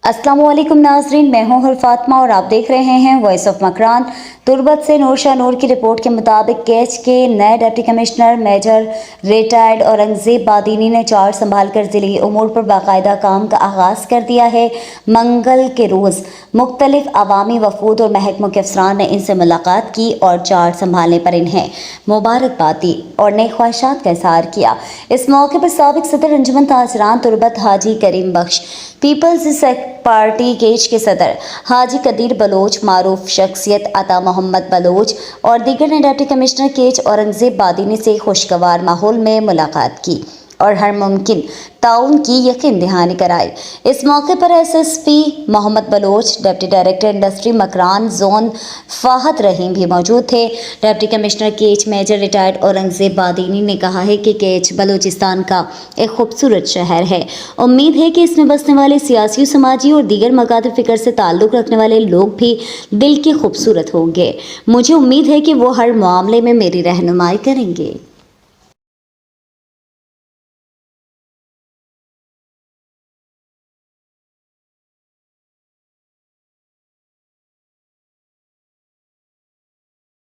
अस्सलाम वालेकुम नाजरीन, मैं हूं फातिमा और आप देख रहे हैं वॉइस ऑफ मकरान। तुर्बत से नूर शाह नूर की रिपोर्ट के मुताबिक केच के नए deputy commissioner major retired Aurangzeb Badini ने चार्ज संभाल कर ज़िली उमूर पर बाकायदा काम का आगाज़ कर दिया है। मंगल के रोज़ मुख्तलिफ अवामी वफूद और महकमों के अफसरान ने इनसे मुलाकात की और चार्ज संभालने पर इन्हें मुबारकबाद दी और नई ख्वाहिशात का इज़हार किया। इस मौके पर साबिक सदर अंजुमन ताजरान तुर्बत हाजी करीम बख्श, पीपल्स पार्टी केच के सदर हाजी कदीर बलोच, मारूफ शख्सियत अता मोहम्मद बलोच और दीगर ने डिप्टी कमिश्नर केच औरंगजेब बादीनी से खुशगवार माहौल में मुलाकात की और हर मुमकिन ताउन की यकीन दहानी कराई। इस मौके पर SSP Mohammad Baloch, deputy director industry Makran zone Fahad Rahim भी मौजूद थे। Deputy commissioner Kech major retired Aurangzeb Badini ने कहा है कि केच बलूचिस्तान का एक खूबसूरत शहर है। उम्मीद है कि इसमें बसने वाले सियासी, समाजी और दीगर मकासद फिक्र से ताल्लुक़ रखने वाले लोग भी दिल के खूबसूरत होंगे। मुझे उम्मीद है कि वो हर मामले में मेरी रहनुमाई करेंगे।